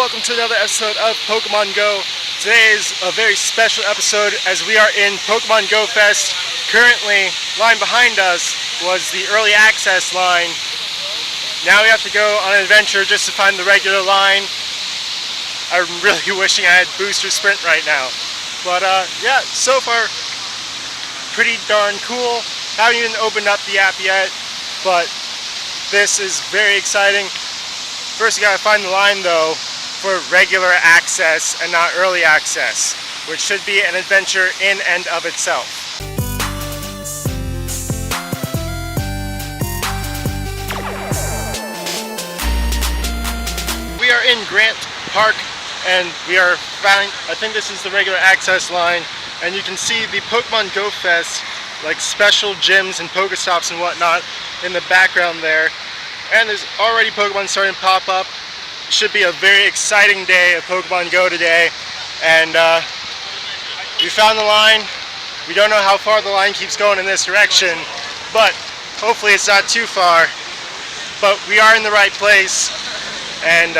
welcome to another episode of Pokemon Go. Today is a very special episode as we are in Pokemon Go Fest. Currently, line behind us was the early access line. Now we have to go on an adventure just to find the regular line. I'm really wishing I had Booster Sprint right now. But yeah, so far, pretty darn cool. Haven't even opened up the app yet, but this is very exciting. First you gotta find the line though for regular access and not early access, which should be an adventure in and of itself. We are in Grant Park and we are found, I think this is the regular access line, and you can see the Pokemon Go Fest, like special gyms and Pokestops and whatnot in the background there. And there's already Pokemon starting to pop up. It should be a very exciting day of Pokemon Go today. And we found the line. We don't know how far the line keeps going in this direction, but hopefully it's not too far. But we are in the right place. And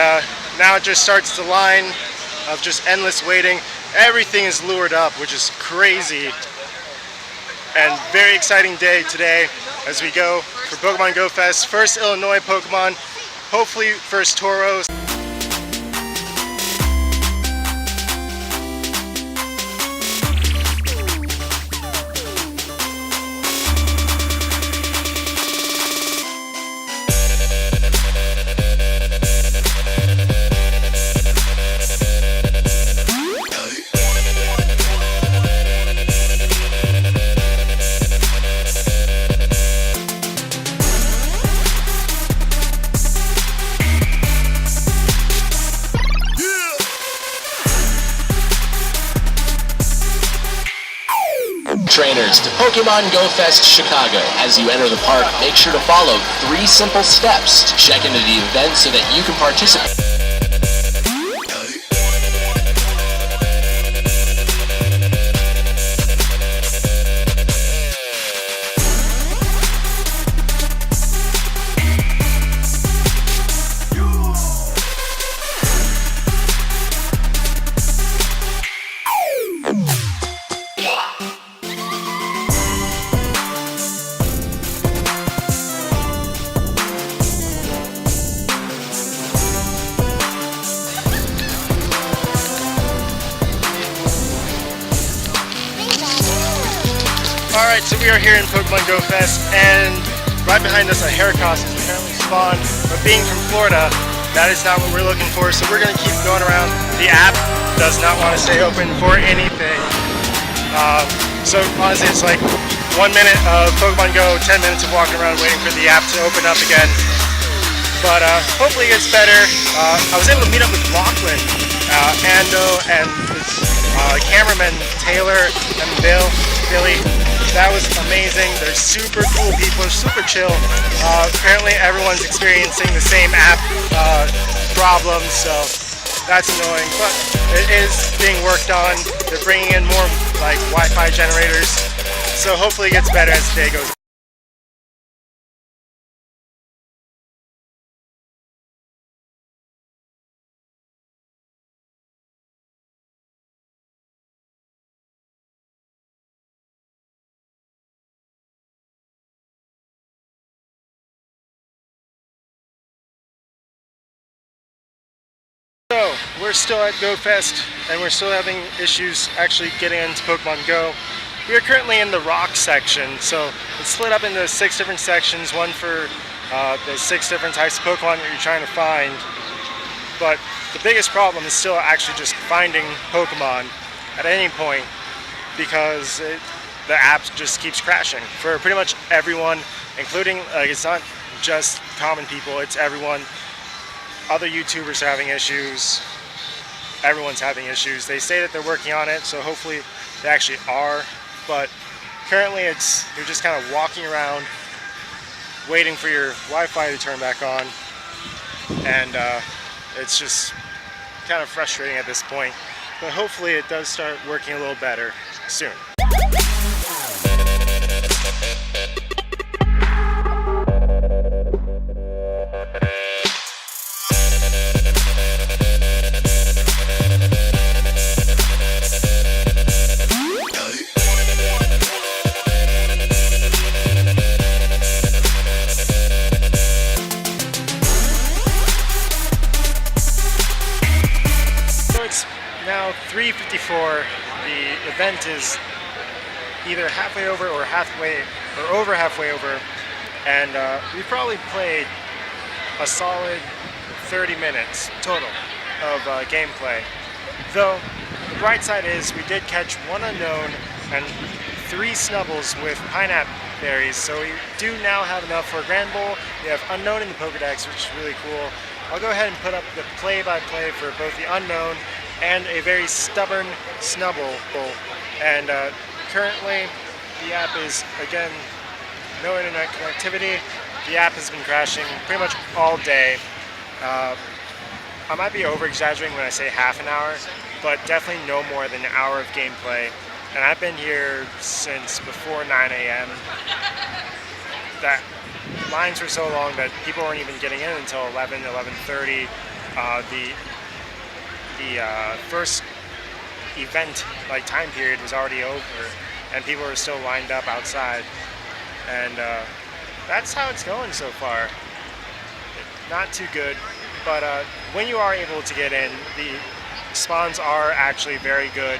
now it just starts the line of just endless waiting. Everything is lured up, which is crazy. And very exciting day today as we go for Pokemon Go Fest. First Illinois Pokemon, hopefully first Tauros. Trainers to Pokemon Go Fest Chicago. As you enter the park, make sure to follow 3 simple steps to check into the event so that you can participate. Alright, so we are here in Pokemon Go Fest, and right behind us a Heracross is apparently spawned, but being from Florida, that is not what we're looking for, so we're going to keep going around. The app does not want to stay open for anything. So honestly, it's like 1 minute of Pokemon Go, 10 minutes of walking around waiting for the app to open up again. But hopefully it gets better. I was able to meet up with Lachlan, Ando, and his cameraman Taylor and Billy. That was amazing. They're super cool people, they're super chill. Apparently everyone's experiencing the same app problems, so that's annoying, but it is being worked on. They're bringing in more like Wi-Fi generators, so hopefully it gets better as the day goes on. So, we're still at Go Fest, and we're still having issues actually getting into Pokemon Go. We are currently in the rock section, so it's split up into 6 different sections, one for the 6 different types of Pokemon that you're trying to find. But the biggest problem is still actually just finding Pokemon at any point, because the app just keeps crashing for pretty much everyone, including, it's not just common people, it's everyone. Other YouTubers are having issues. Everyone's having issues. They say that they're working on it, so hopefully they actually are. But currently you're just kind of walking around waiting for your Wi-Fi to turn back on. And it's just kind of frustrating at this point. But hopefully it does start working a little better soon. now 3:54. The event is either halfway over or over halfway over, and we probably played a solid 30 minutes total of gameplay. Though the bright side is we did catch one unknown and 3 snubbles with pineapple berries, so we do now have enough for a grand bowl. We have unknown in the Pokedex, which is really cool. I'll go ahead and put up the play-by-play for both the unknown and a very stubborn snubble. And currently the app is, again, no internet connectivity. The app has been crashing pretty much all day. I might be over-exaggerating when I say half an hour, but definitely no more than an hour of gameplay. And I've been here since before 9 a.m. That lines were so long that people weren't even getting in until 11:30. The first event time period was already over, and people were still lined up outside. And that's how it's going so far. Not too good, but when you are able to get in, the spawns are actually very good.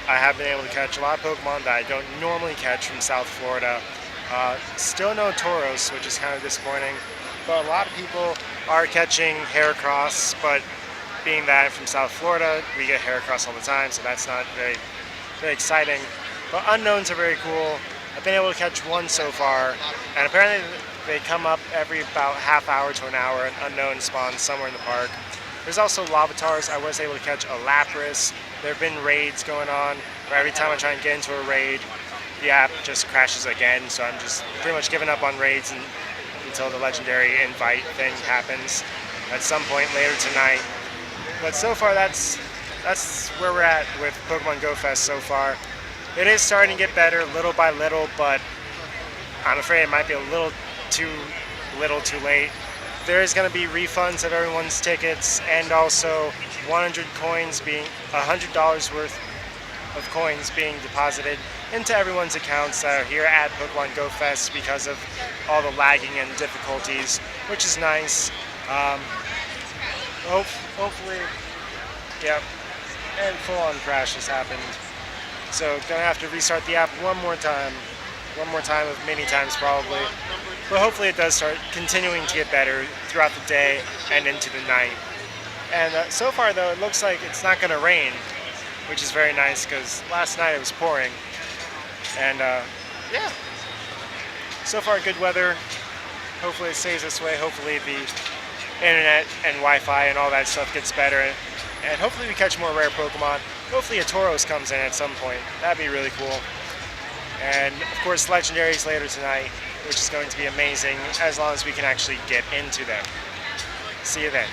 I have been able to catch a lot of Pokemon that I don't normally catch from South Florida. Still no Tauros, which is kind of disappointing, but a lot of people are catching Heracross, but being that I'm from South Florida, we get Heracross all the time, so that's not very exciting. But unknowns are very cool. I've been able to catch one so far, and apparently they come up every about half hour to an hour, and unknown spawns somewhere in the park. There's also Larvitars. I was able to catch a Lapras. There have been raids going on, where every time I try and get into a raid, the app just crashes again, so I'm just pretty much giving up on raids until the legendary invite thing happens at some point later tonight. But so far, that's where we're at with Pokemon Go Fest so far. It is starting to get better little by little, but I'm afraid it might be a little too late. There is going to be refunds of everyone's tickets, and also $100 worth of coins being deposited into everyone's accounts that are here at Pokemon Go Fest because of all the lagging and difficulties, which is nice. Hopefully, yep, and full-on crash has happened. So gonna have to restart the app one more time of many times probably. But hopefully it does start continuing to get better throughout the day and into the night. And so far though, it looks like it's not gonna rain, which is very nice because last night it was pouring. And yeah, so far good weather. Hopefully it stays this way. Hopefully the internet and Wi-Fi and all that stuff gets better. And hopefully we catch more rare Pokemon. Hopefully a Tauros comes in at some point. That'd be really cool. And of course legendaries later tonight, which is going to be amazing as long as we can actually get into them. See you then.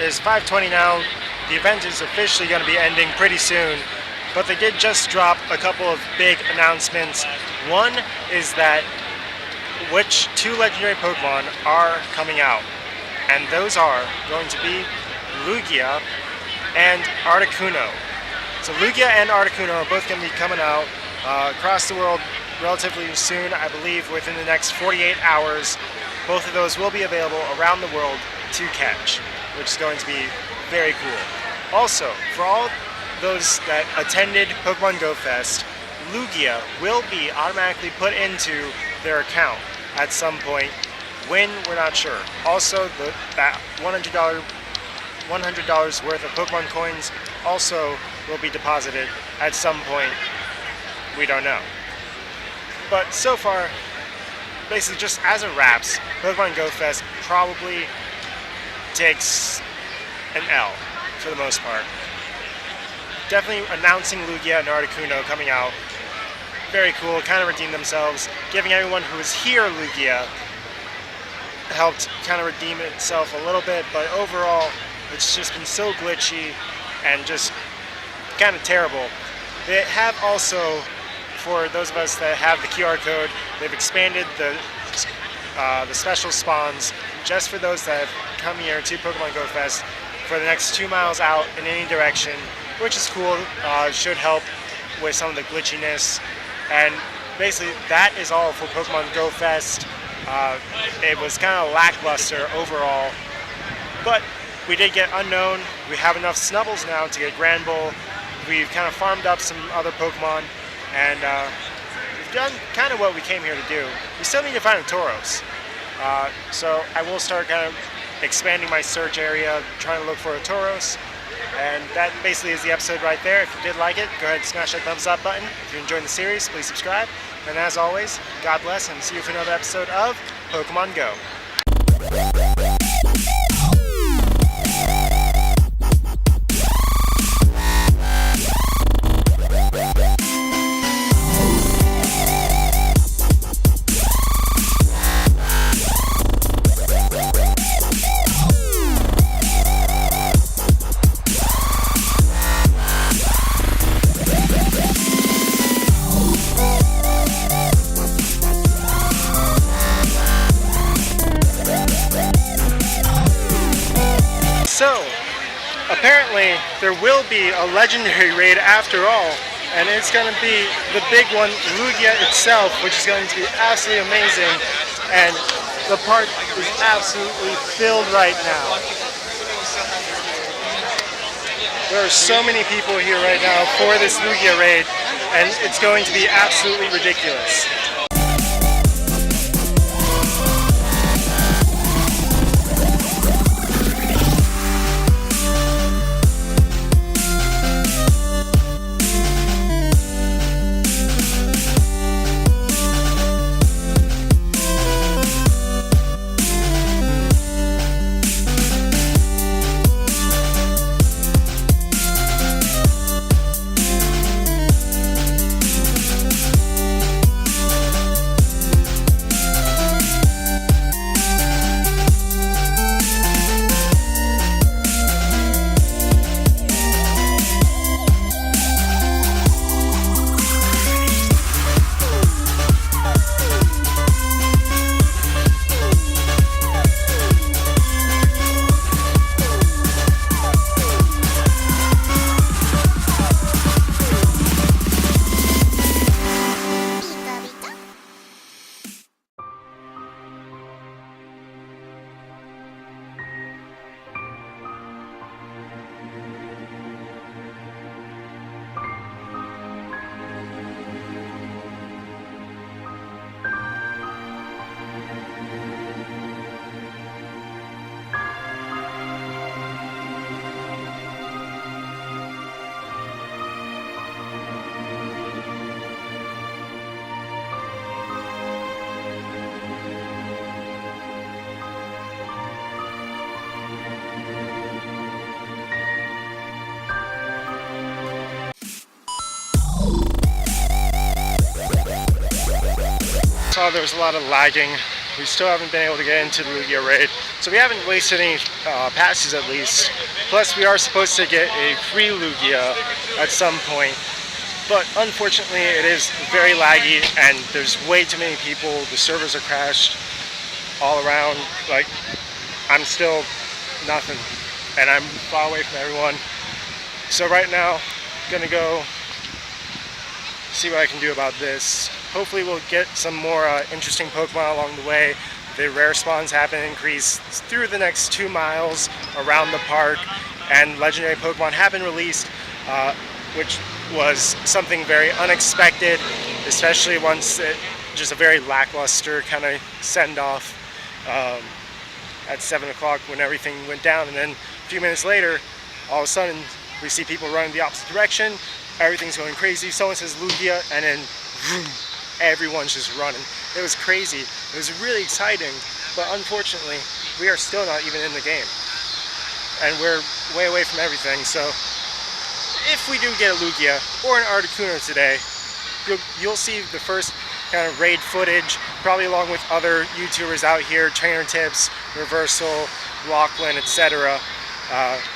It's 5:20 now. The event is officially going to be ending pretty soon, but they did just drop a couple of big announcements. One is that which 2 legendary Pokemon are coming out, and those are going to be Lugia and Articuno. So Lugia and Articuno are both going to be coming out across the world relatively soon. I believe within the next 48 hours, both of those will be available around the world to catch, which is going to be very cool. Also, for all those that attended Pokemon Go Fest, Lugia will be automatically put into their account at some point. When, we're not sure. Also, that $100 worth of Pokemon coins also will be deposited at some point. We don't know. But so far, basically just as it wraps, Pokemon Go Fest probably takes an L for the most part. Definitely announcing Lugia and Articuno coming out. Very cool, kind of redeemed themselves. Giving everyone who was here Lugia helped kind of redeem itself a little bit, but overall it's just been so glitchy and just kind of terrible. They have also, for those of us that have the QR code, they've expanded the special spawns just for those that have come here to Pokemon Go Fest for the next 2 miles out in any direction, which is cool. Should help with some of the glitchiness. And basically that is all for Pokemon Go Fest. It was kind of lackluster overall, but we did get Unknown. We have enough Snubbles now to get Granbull. We've kind of farmed up some other Pokemon, and we've done kind of what we came here to do. We still need to find a Tauros. So I will start kind of expanding my search area, trying to look for a Tauros. And that basically is the episode right there. If you did like it, go ahead and smash that thumbs up button. If you're enjoying the series, please subscribe. And as always, God bless, and see you for another episode of Pokemon Go. So, apparently there will be a legendary raid after all, and it's going to be the big one, Lugia itself, which is going to be absolutely amazing, and the park is absolutely filled right now. There are so many people here right now for this Lugia raid, and it's going to be absolutely ridiculous. Saw there was a lot of lagging. We still haven't been able to get into the Lugia raid, so we haven't wasted any passes at least. Plus we are supposed to get a free Lugia at some point, but unfortunately it is very laggy and there's way too many people. The servers are crashed all around. Like, I'm still nothing and I'm far away from everyone. So right now I'm gonna go see what I can do about this. hopefully we'll get some more interesting Pokemon along the way. The rare spawns happen to increase through the next 2 miles around the park, and legendary Pokemon have been released, which was something very unexpected, especially once just a very lackluster kind of send-off at 7 o'clock when everything went down, and then a few minutes later, all of a sudden, we see people running the opposite direction, everything's going crazy, someone says Lugia, and then vroom, everyone's just running. It was crazy, it was really exciting, but unfortunately, we are still not even in the game. And we're way away from everything, so if we do get a Lugia or an Articuno today, you'll see the first kind of raid footage, probably along with other YouTubers out here, Trainer Tips, Reversal, Lachlan, etc.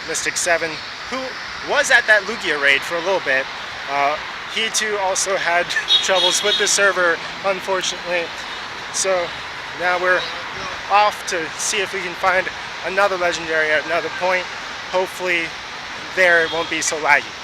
Mystic 7, who was at that Lugia raid for a little bit. He too also had troubles with the server, unfortunately. So now we're off to see if we can find another legendary at another point. Hopefully there it won't be so laggy.